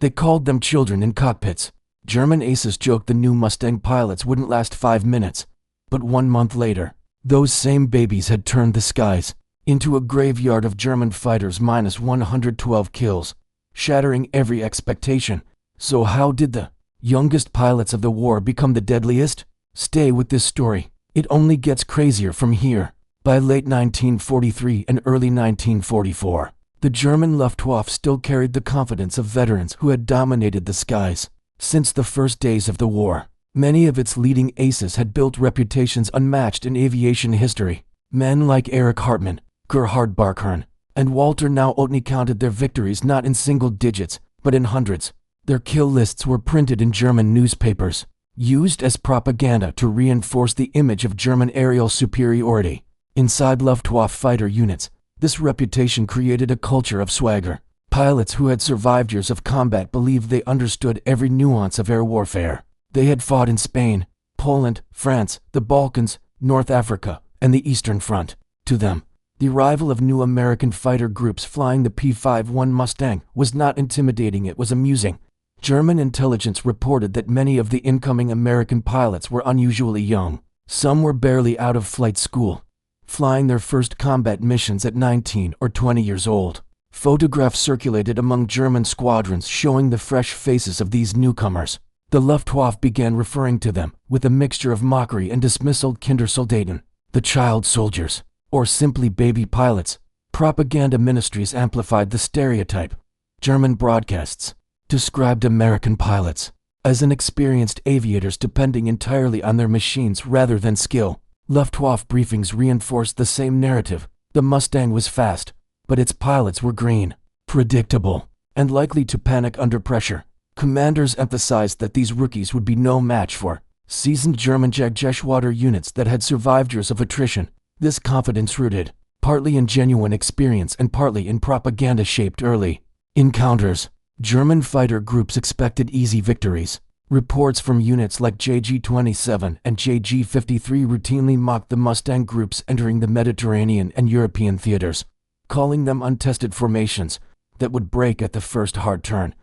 They called them children in cockpits. German aces joked the new Mustang pilots wouldn't last 5 minutes. But 1 month later, those same babies had turned the skies into a graveyard of German fighters minus 112 kills, shattering every expectation. So how did the youngest pilots of the war become the deadliest? Stay with this story. It only gets crazier from here. By late 1943 and early 1944, the German Luftwaffe still carried the confidence of veterans who had dominated the skies. Since the first days of the war, many of its leading aces had built reputations unmatched in aviation history. Men like Erich Hartmann, Gerhard Barkhorn, and Walter Nowotny counted their victories not in single digits, but in hundreds. Their kill lists were printed in German newspapers, used as propaganda to reinforce the image of German aerial superiority. Inside Luftwaffe fighter units, this reputation created a culture of swagger. Pilots who had survived years of combat believed they understood every nuance of air warfare. They had fought in Spain, Poland, France, the Balkans, North Africa, and the Eastern Front. To them, the arrival of new American fighter groups flying the P-51 Mustang was not intimidating, it was amusing. German intelligence reported that many of the incoming American pilots were unusually young. Some were barely out of flight school, flying their first combat missions at 19 or 20 years old. Photographs circulated among German squadrons showing the fresh faces of these newcomers. The Luftwaffe began referring to them with a mixture of mockery and dismissal, Kindersoldaten, the child soldiers, or simply baby pilots. Propaganda ministries amplified the stereotype. German broadcasts described American pilots as inexperienced aviators depending entirely on their machines rather than skill. Luftwaffe briefings reinforced the same narrative. The Mustang was fast, but its pilots were green, predictable, and likely to panic under pressure. Commanders emphasized that these rookies would be no match for seasoned German Jagdgeschwader units that had survived years of attrition. This confidence rooted partly in genuine experience and partly in propaganda-shaped early encounters. German fighter groups expected easy victories. Reports from units like JG-27 and JG-53 routinely mocked the Mustang groups entering the Mediterranean and European theaters, calling them untested formations that would break at the first hard turn.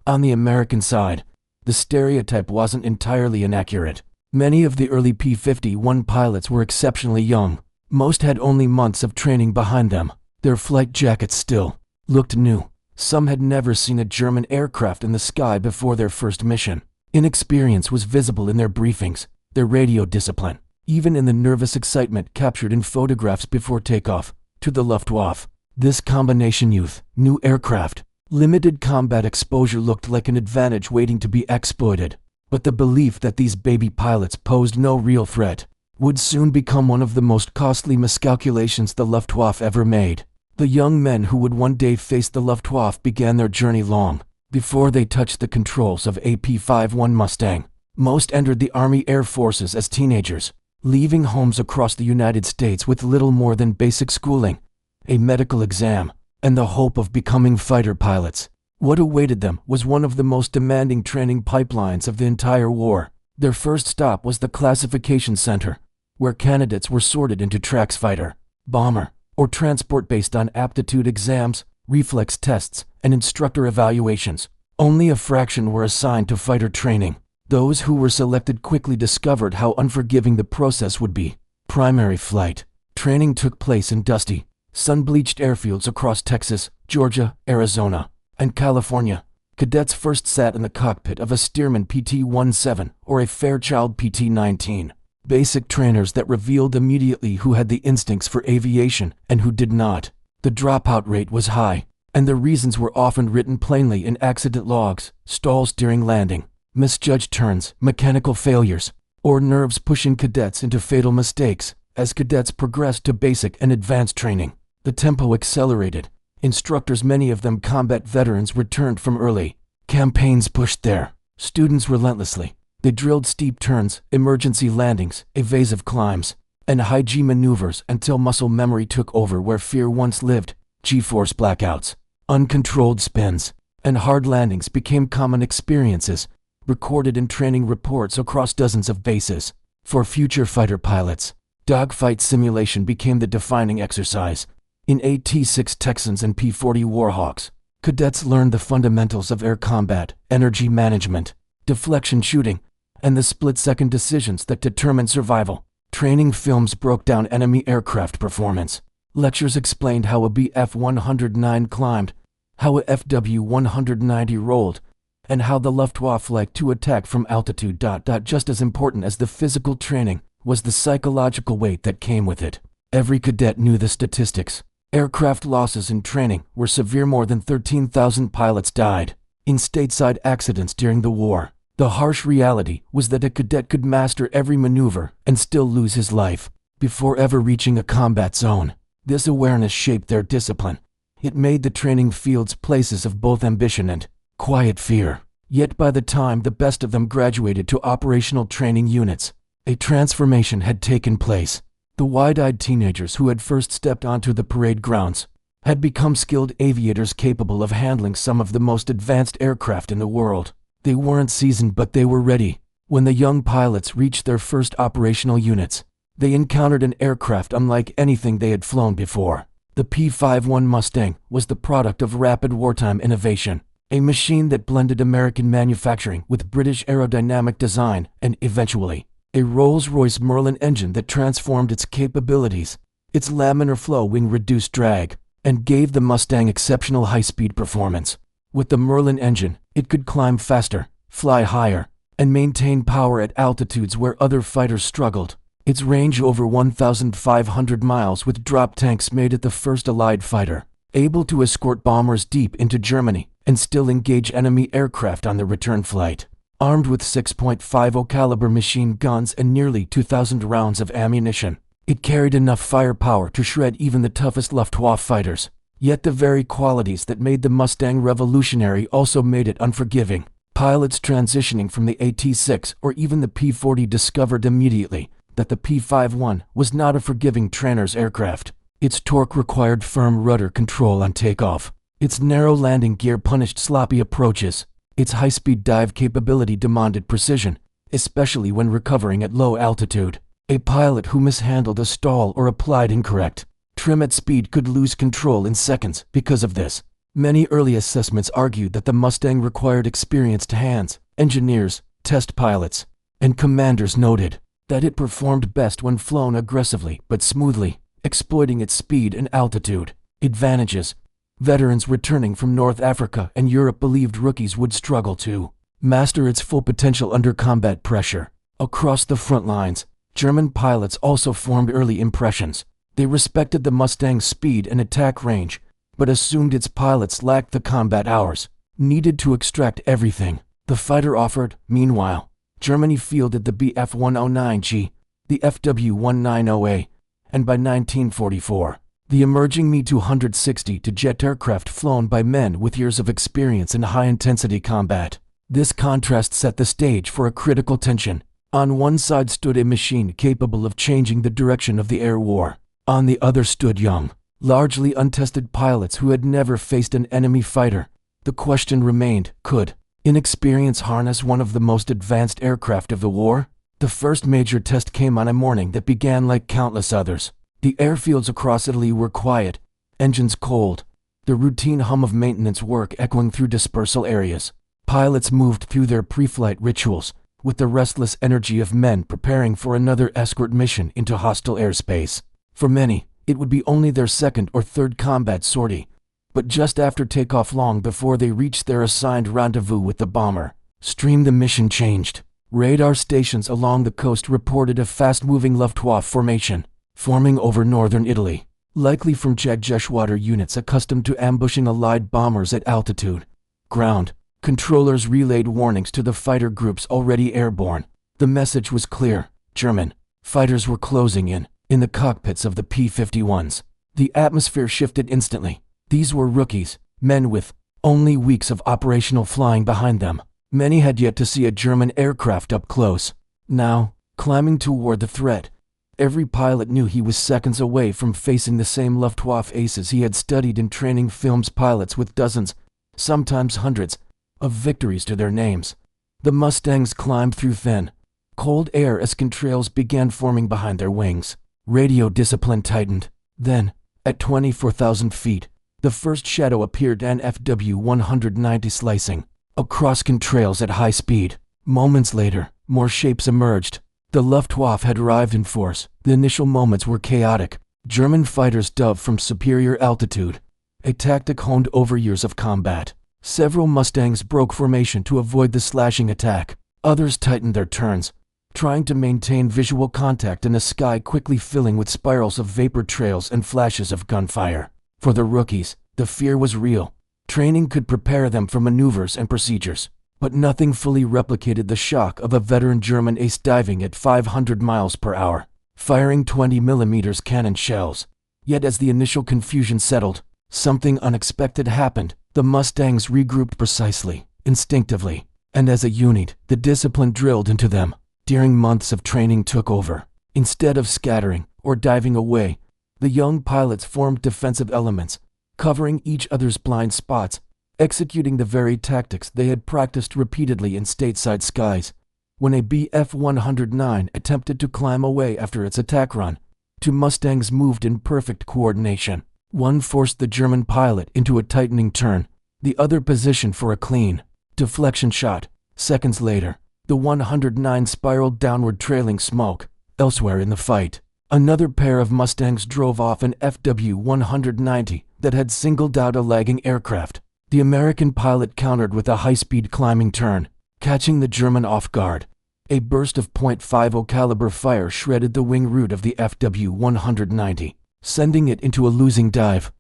On the American side, the stereotype wasn't entirely inaccurate. Many of the early P-51 pilots were exceptionally young. Most had only months of training behind them. Their flight jackets still looked new. Some had never seen a German aircraft in the sky before their first mission. Inexperience was visible in their briefings, their radio discipline, even in the nervous excitement captured in photographs before takeoff. To the Luftwaffe, this combination youth, new aircraft, limited combat exposure looked like an advantage waiting to be exploited. But the belief that these baby pilots posed no real threat would soon become one of the most costly miscalculations the Luftwaffe ever made. The young men who would one day face the Luftwaffe began their journey long before they touched the controls of a P-51 Mustang. Most entered the Army Air Forces as teenagers, leaving homes across the United States with little more than basic schooling, a medical exam, and the hope of becoming fighter pilots. What awaited them was one of the most demanding training pipelines of the entire war. Their first stop was the classification center, where candidates were sorted into tracks fighter, bomber, or transport based on aptitude exams, reflex tests, and instructor evaluations. Only a fraction were assigned to fighter training. Those who were selected quickly discovered how unforgiving the process would be. Primary flight training took place in dusty, sun-bleached airfields across Texas, Georgia, Arizona, and California. Cadets first sat in the cockpit of a Stearman PT-17 or a Fairchild PT-19. Basic trainers that revealed immediately who had the instincts for aviation and who did not. The dropout rate was high, and the reasons were often written plainly in accident logs: stalls during landing, misjudged turns, mechanical failures, or nerves pushing cadets into fatal mistakes. As cadets progressed to basic and advanced training, the tempo accelerated. Instructors, many of them combat veterans, returned from early campaigns, pushed their students relentlessly. They drilled steep turns, emergency landings, evasive climbs, and high-G maneuvers until muscle memory took over where fear once lived. G-force blackouts, uncontrolled spins, and hard landings became common experiences, recorded in training reports across dozens of bases. For future fighter pilots, dogfight simulation became the defining exercise. In AT-6 Texans and P-40 Warhawks, Cadets learned the fundamentals of air combat, energy management, deflection shooting, and the split-second decisions that determine survival. Training films broke down enemy aircraft performance. Lectures explained how a Bf-109 climbed, how a Fw-190 rolled, and how the Luftwaffe liked to attack from altitude. Just as important as the physical training was the psychological weight that came with it. Every cadet knew the statistics. Aircraft losses in training were severe. More than 13,000 pilots died in stateside accidents during the war. The harsh reality was that a cadet could master every maneuver and still lose his life before ever reaching a combat zone. This awareness shaped their discipline. It made the training fields places of both ambition and quiet fear. Yet by the time the best of them graduated to operational training units, a transformation had taken place. The wide-eyed teenagers who had first stepped onto the parade grounds had become skilled aviators capable of handling some of the most advanced aircraft in the world. They weren't seasoned, but they were ready. When the young pilots reached their first operational units, they encountered an aircraft unlike anything they had flown before. The P-51 Mustang was the product of rapid wartime innovation, a machine that blended American manufacturing with British aerodynamic design and, eventually, a Rolls-Royce Merlin engine that transformed its capabilities. Its laminar flow wing reduced drag and gave the Mustang exceptional high-speed performance. With the Merlin engine, it could climb faster, fly higher, and maintain power at altitudes where other fighters struggled. Its range over 1,500 miles with drop tanks made it the first Allied fighter, able to escort bombers deep into Germany and still engage enemy aircraft on the return flight. Armed with 6.50 caliber machine guns and nearly 2,000 rounds of ammunition, it carried enough firepower to shred even the toughest Luftwaffe fighters. Yet the very qualities that made the Mustang revolutionary also made it unforgiving. Pilots transitioning from the AT-6 or even the P-40 discovered immediately that the P-51 was not a forgiving trainer's aircraft. Its torque required firm rudder control on takeoff. Its narrow landing gear punished sloppy approaches. Its high-speed dive capability demanded precision, especially when recovering at low altitude. A pilot who mishandled a stall or applied incorrect trim at speed could lose control in seconds because of this. Many early assessments argued that the Mustang required experienced hands. Engineers, test pilots, and commanders noted that it performed best when flown aggressively but smoothly, exploiting its speed and altitude advantages. Veterans returning from North Africa and Europe believed rookies would struggle to master its full potential under combat pressure. Across the front lines, German pilots also formed early impressions. They respected the Mustang's speed and attack range, but assumed its pilots lacked the combat hours needed to extract everything the fighter offered. Meanwhile, Germany fielded the Bf-109G, the Fw-190A, and by 1944, the emerging Me-260 jet aircraft flown by men with years of experience in high-intensity combat. This contrast set the stage for a critical tension. On one side stood a machine capable of changing the direction of the air war. On the other stood young, largely untested pilots who had never faced an enemy fighter. The question remained, could inexperience harness one of the most advanced aircraft of the war? The first major test came on a morning that began like countless others. The airfields across Italy were quiet, engines cold, the routine hum of maintenance work echoing through dispersal areas. Pilots moved through their pre-flight rituals with the restless energy of men preparing for another escort mission into hostile airspace. For many, it would be only their second or third combat sortie, but just after takeoff, long before they reached their assigned rendezvous with the bomber stream, the mission changed. Radar stations along the coast reported a fast-moving Luftwaffe formation forming over northern Italy, likely from Jagdgeschwader units accustomed to ambushing Allied bombers at altitude. Ground controllers relayed warnings to the fighter groups already airborne. The message was clear: German fighters were closing in the cockpits of the P-51s. The atmosphere shifted instantly. These were rookies, men with only weeks of operational flying behind them. Many had yet to see a German aircraft up close. Now, climbing toward the threat, every pilot knew he was seconds away from facing the same Luftwaffe aces he had studied in training films, pilots with dozens, sometimes hundreds, of victories to their names. The Mustangs climbed through thin, cold air as contrails began forming behind their wings. Radio discipline tightened. Then, at 24,000 feet, the first shadow appeared, an FW-190 slicing across contrails at high speed. Moments later, more shapes emerged. The Luftwaffe had arrived in force. The initial moments were chaotic. German fighters dove from superior altitude, a tactic honed over years of combat. Several Mustangs broke formation to avoid the slashing attack. Others tightened their turns, trying to maintain visual contact in a sky quickly filling with spirals of vapor trails and flashes of gunfire. For the rookies, the fear was real. Training could prepare them for maneuvers and procedures, but nothing fully replicated the shock of a veteran German ace diving at 500 miles per hour, firing 20mm cannon shells. Yet as the initial confusion settled, something unexpected happened. The Mustangs regrouped precisely, instinctively, and as a unit, the discipline drilled into them during months of training took over. Instead of scattering or diving away, the young pilots formed defensive elements, covering each other's blind spots, executing the very tactics they had practiced repeatedly in stateside skies. When a Bf-109 attempted to climb away after its attack run, two Mustangs moved in perfect coordination. One forced the German pilot into a tightening turn, the other positioned for a clean deflection shot. Seconds later, the 109 spiraled downward, trailing smoke. Elsewhere in the fight, another pair of Mustangs drove off an FW-190 that had singled out a lagging aircraft. The American pilot countered with a high-speed climbing turn, catching the German off guard. A burst of .50 caliber fire shredded the wing root of the FW-190, sending it into a losing dive.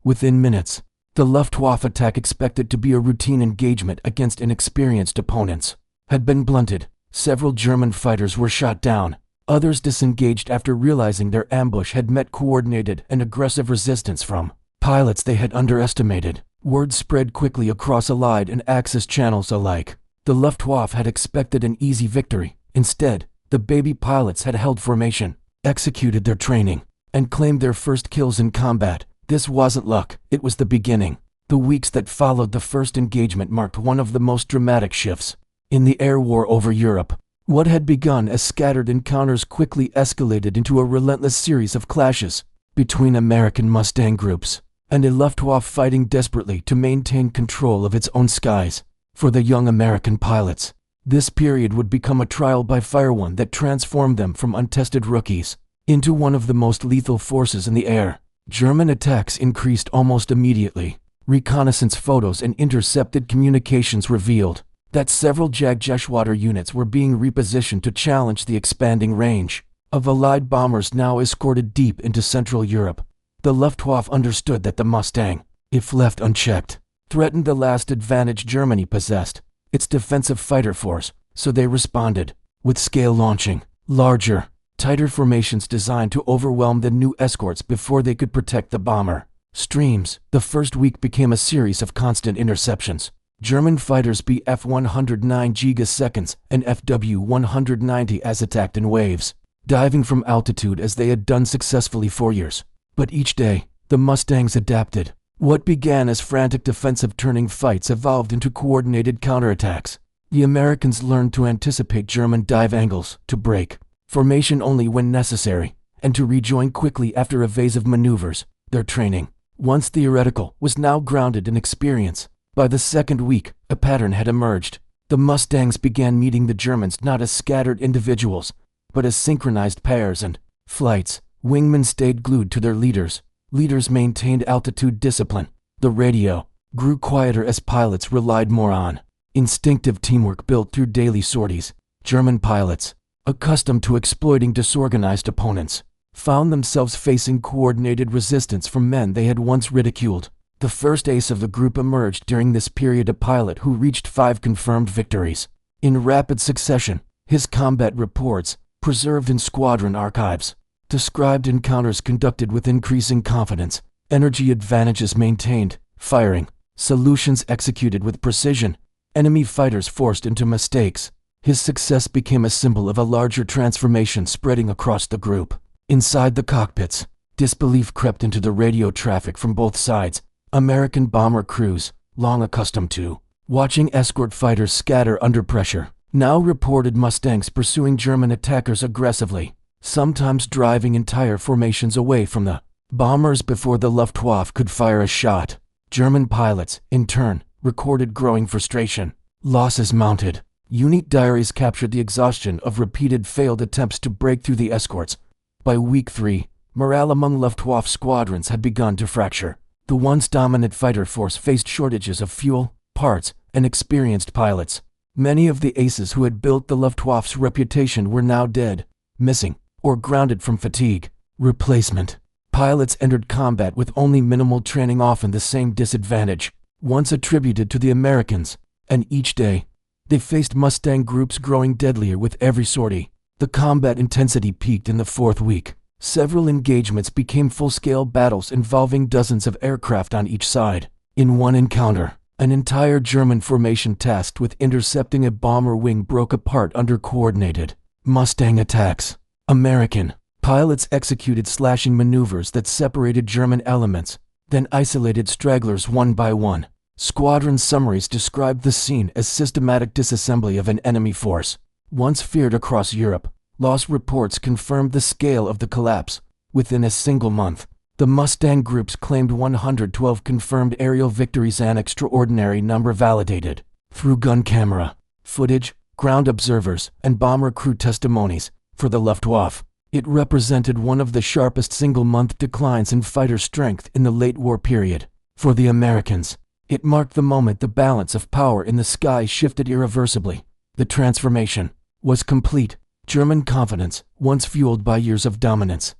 Within minutes, the Luftwaffe attack, expected to be a routine engagement against inexperienced opponents, had been blunted. Several German fighters were shot down. Others disengaged after realizing their ambush had met coordinated and aggressive resistance from pilots they had underestimated. Word spread quickly across Allied and Axis channels alike. The Luftwaffe had expected an easy victory. Instead, the baby pilots had held formation, executed their training, and claimed their first kills in combat. This wasn't luck, it was the beginning. The weeks that followed the first engagement marked one of the most dramatic shifts in the air war over Europe. What had begun as scattered encounters quickly escalated into a relentless series of clashes between American Mustang groups and a Luftwaffe fighting desperately to maintain control of its own skies. For the young American pilots, this period would become a trial by fire, one that transformed them from untested rookies into one of the most lethal forces in the air. German attacks increased almost immediately. Reconnaissance photos and intercepted communications revealed that several Jagdgeschwader units were being repositioned to challenge the expanding range of Allied bombers now escorted deep into Central Europe. The Luftwaffe understood that the Mustang, if left unchecked, threatened the last advantage Germany possessed, its defensive fighter force, so they responded with scale launching larger, tighter formations designed to overwhelm the new escorts before they could protect the bomber streams. The first week became a series of constant interceptions. German fighters Bf-109 gigaseconds and FW-190 as attacked in waves, diving from altitude as they had done successfully for years. But each day, the Mustangs adapted. What began as frantic defensive turning fights evolved into coordinated counterattacks. The Americans learned to anticipate German dive angles, to break formation only when necessary, and to rejoin quickly after evasive maneuvers. Their training, once theoretical, was now grounded in experience. By the second week, a pattern had emerged. The Mustangs began meeting the Germans not as scattered individuals, but as synchronized pairs and flights. Wingmen stayed glued to their leaders. Leaders maintained altitude discipline. The radio grew quieter as pilots relied more on instinctive teamwork built through daily sorties. German pilots, accustomed to exploiting disorganized opponents, found themselves facing coordinated resistance from men they had once ridiculed. The first ace of the group emerged during this period, a pilot who reached 5 confirmed victories in rapid succession. His combat reports, preserved in squadron archives, described encounters conducted with increasing confidence, energy advantages maintained, firing solutions executed with precision, enemy fighters forced into mistakes. His success became a symbol of a larger transformation spreading across the group. Inside the cockpits, disbelief crept into the radio traffic from both sides. American bomber crews, long accustomed to watching escort fighters scatter under pressure, now reported Mustangs pursuing German attackers aggressively, sometimes driving entire formations away from the bombers before the Luftwaffe could fire a shot. German pilots, in turn, recorded growing frustration. Losses mounted. Unit diaries captured the exhaustion of repeated failed attempts to break through the escorts. By week 3, morale among Luftwaffe squadrons had begun to fracture. The once dominant fighter force faced shortages of fuel, parts, and experienced pilots. Many of the aces who had built the Luftwaffe's reputation were now dead, missing, or grounded from fatigue. Replacement. Pilots entered combat with only minimal training, often the same disadvantage, once attributed to the Americans, and each day, they faced Mustang groups growing deadlier with every sortie. The combat intensity peaked in the 4th week. Several engagements became full-scale battles involving dozens of aircraft on each side. In one encounter, an entire German formation tasked with intercepting a bomber wing broke apart under coordinated Mustang attacks. American pilots executed slashing maneuvers that separated German elements, then isolated stragglers one by one. Squadron summaries described the scene as systematic disassembly of an enemy force. Once feared across Europe, loss reports confirmed the scale of the collapse. Within a single month, the Mustang groups claimed 112 confirmed aerial victories, an extraordinary number validated through gun camera footage, ground observers, and bomber crew testimonies. For the Luftwaffe, it represented one of the sharpest single-month declines in fighter strength in the late war period. For the Americans, it marked the moment the balance of power in the sky shifted irreversibly. The transformation was complete. German confidence, once fueled by years of dominance,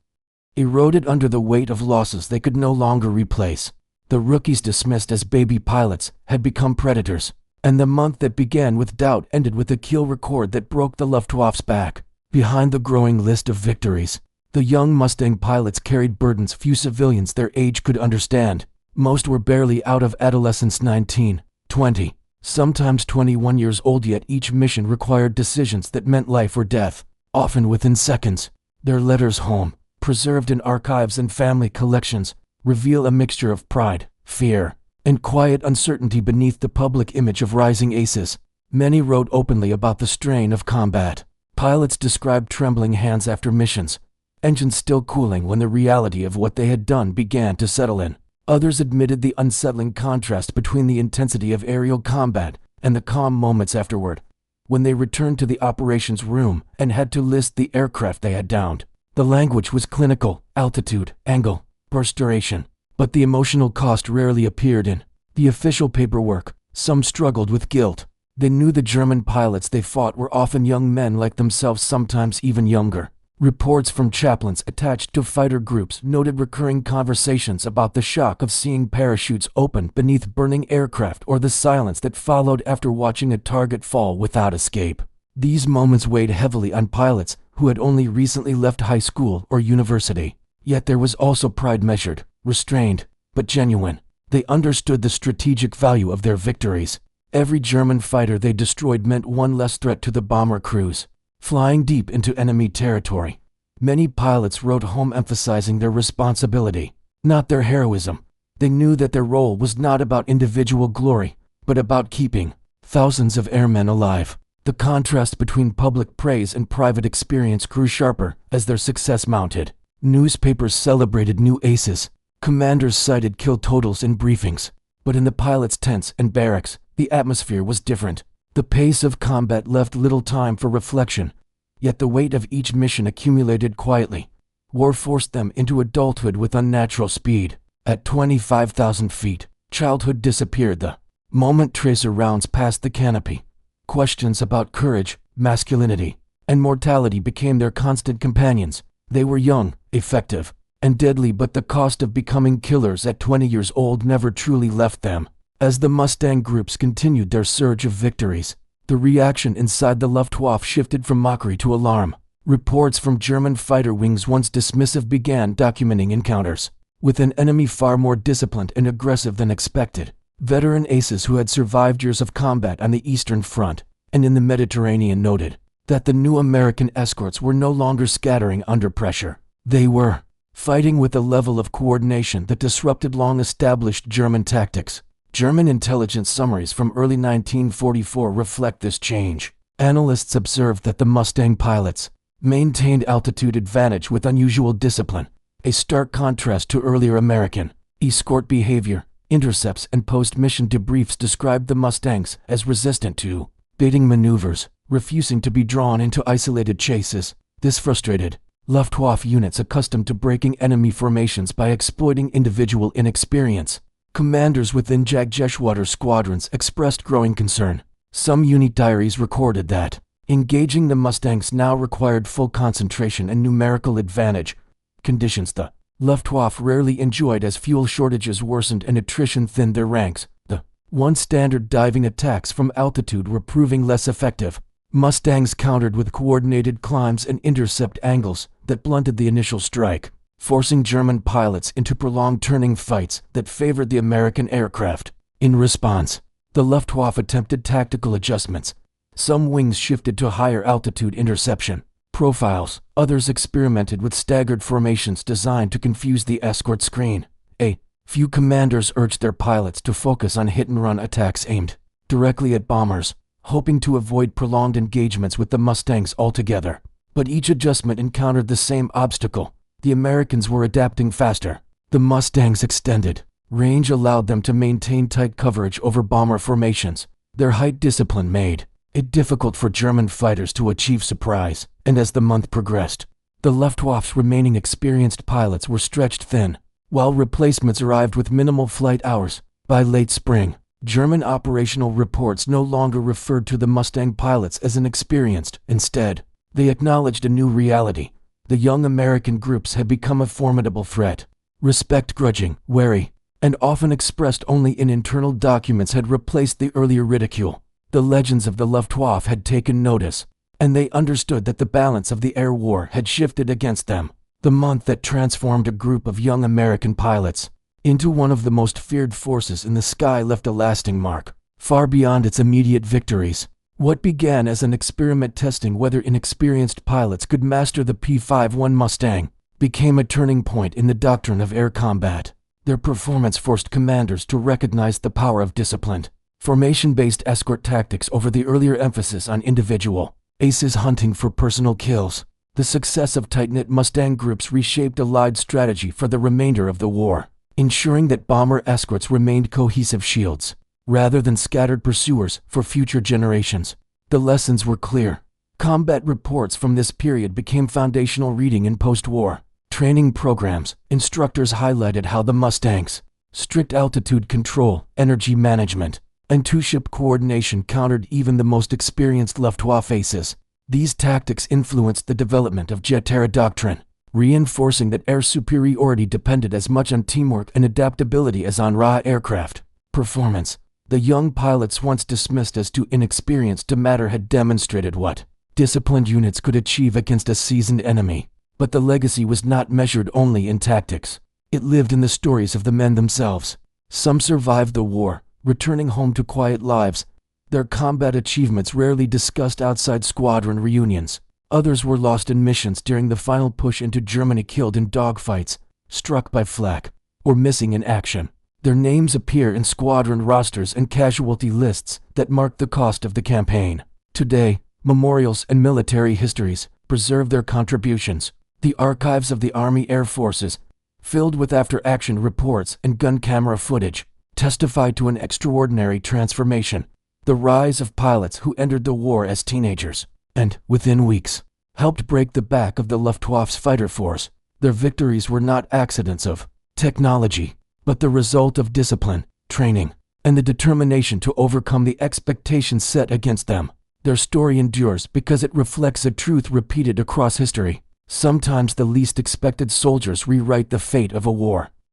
eroded under the weight of losses they could no longer replace. The rookies, dismissed as baby pilots, had become predators, and the month that began with doubt ended with a kill record that broke the Luftwaffe's back. Behind the growing list of victories, the young Mustang pilots carried burdens few civilians their age could understand. Most were barely out of adolescence, 19, 20, sometimes 21 years old, yet each mission required decisions that meant life or death, often within seconds. Their letters home, preserved in archives and family collections, reveal a mixture of pride, fear, and quiet uncertainty beneath the public image of rising aces. Many wrote openly about the strain of combat. Pilots described trembling hands after missions, engines still cooling when the reality of what they had done began to settle in. Others admitted the unsettling contrast between the intensity of aerial combat and the calm moments afterward, when they returned to the operations room and had to list the aircraft they had downed. The language was clinical: altitude, angle, burst duration, but the emotional cost rarely appeared in the official paperwork. Some struggled with guilt. They knew the German pilots they fought were often young men like themselves, sometimes even younger. Reports from chaplains attached to fighter groups noted recurring conversations about the shock of seeing parachutes open beneath burning aircraft, or the silence that followed after watching a target fall without escape. These moments weighed heavily on pilots who had only recently left high school or university. Yet there was also pride, measured, restrained, but genuine. They understood the strategic value of their victories. Every German fighter they destroyed meant one less threat to the bomber crews, flying deep into enemy territory. Many pilots wrote home emphasizing their responsibility, not their heroism. They knew that their role was not about individual glory, but about keeping thousands of airmen alive. The contrast between public praise and private experience grew sharper as their success mounted. Newspapers celebrated new aces. Commanders cited kill totals in briefings. But in the pilots' tents and barracks, the atmosphere was different. The pace of combat left little time for reflection, yet the weight of each mission accumulated quietly. War forced them into adulthood with unnatural speed. At 25,000 feet, childhood disappeared the moment tracer rounds passed the canopy. Questions about courage, masculinity, and mortality became their constant companions. They were young, effective, and deadly, but the cost of becoming killers at 20 years old never truly left them. As the Mustang groups continued their surge of victories, the reaction inside the Luftwaffe shifted from mockery to alarm. Reports from German fighter wings, once dismissive, began documenting encounters with an enemy far more disciplined and aggressive than expected. Veteran aces who had survived years of combat on the Eastern Front and in the Mediterranean noted that the new American escorts were no longer scattering under pressure. They were fighting with a level of coordination that disrupted long-established German tactics. German intelligence summaries from early 1944 reflect this change. Analysts observed that the Mustang pilots maintained altitude advantage with unusual discipline, a stark contrast to earlier American escort behavior. Intercepts and post-mission debriefs described the Mustangs as resistant to baiting maneuvers, refusing to be drawn into isolated chases. This frustrated Luftwaffe units accustomed to breaking enemy formations by exploiting individual inexperience. Commanders within Jagdgeschwader squadrons expressed growing concern. Some unit diaries recorded that engaging the Mustangs now required full concentration and numerical advantage, conditions the Luftwaffe rarely enjoyed as fuel shortages worsened and attrition thinned their ranks. The once standard diving attacks from altitude were proving less effective. Mustangs countered with coordinated climbs and intercept angles that blunted the initial strike, forcing German pilots into prolonged turning fights that favored the American aircraft. In response, the Luftwaffe attempted tactical adjustments. Some wings shifted to higher altitude interception profiles, others experimented with staggered formations designed to confuse the escort screen. A few commanders urged their pilots to focus on hit-and-run attacks aimed directly at bombers, hoping to avoid prolonged engagements with the Mustangs altogether. But each adjustment encountered the same obstacle. The Americans were adapting faster. The Mustangs' extended range allowed them to maintain tight coverage over bomber formations. Their height discipline made it difficult for German fighters to achieve surprise, and as the month progressed, the Luftwaffe's remaining experienced pilots were stretched thin, while replacements arrived with minimal flight hours. By late spring, German operational reports no longer referred to the Mustang pilots as inexperienced. Instead, they acknowledged a new reality. The young American groups had become a formidable threat. Respect grudging, wary, and often expressed only in internal documents had replaced the earlier ridicule. The legends of the Luftwaffe had taken notice, and they understood that the balance of the air war had shifted against them. The month that transformed a group of young American pilots into one of the most feared forces in the sky left a lasting mark, far beyond its immediate victories. What began as an experiment testing whether inexperienced pilots could master the P-51 Mustang became a turning point in the doctrine of air combat. Their performance forced commanders to recognize the power of disciplined, formation-based escort tactics over the earlier emphasis on individual aces hunting for personal kills. The success of tight-knit Mustang groups reshaped Allied strategy for the remainder of the war, ensuring that bomber escorts remained cohesive shields, rather than scattered pursuers for future generations. The lessons were clear. Combat reports from this period became foundational reading in post-war training programs. Instructors highlighted how the Mustangs' strict altitude control, energy management, and two-ship coordination countered even the most experienced Luftwaffe aces. These tactics influenced the development of jet terror doctrine, reinforcing that air superiority depended as much on teamwork and adaptability as on raw aircraft performance. The young pilots, once dismissed as too inexperienced to matter, had demonstrated what disciplined units could achieve against a seasoned enemy. But the legacy was not measured only in tactics. It lived in the stories of the men themselves. Some survived the war, returning home to quiet lives, their combat achievements rarely discussed outside squadron reunions. Others were lost in missions during the final push into Germany, killed in dogfights, struck by flak, or missing in action. Their names appear in squadron rosters and casualty lists that mark the cost of the campaign. Today, memorials and military histories preserve their contributions. The archives of the Army Air Forces, filled with after-action reports and gun camera footage, testify to an extraordinary transformation. The rise of pilots who entered the war as teenagers, and, within weeks, helped break the back of the Luftwaffe's fighter force. Their victories were not accidents of technology, but the result of discipline, training, and the determination to overcome the expectations set against them. Their story endures because it reflects a truth repeated across history. Sometimes the least expected soldiers rewrite the fate of a war.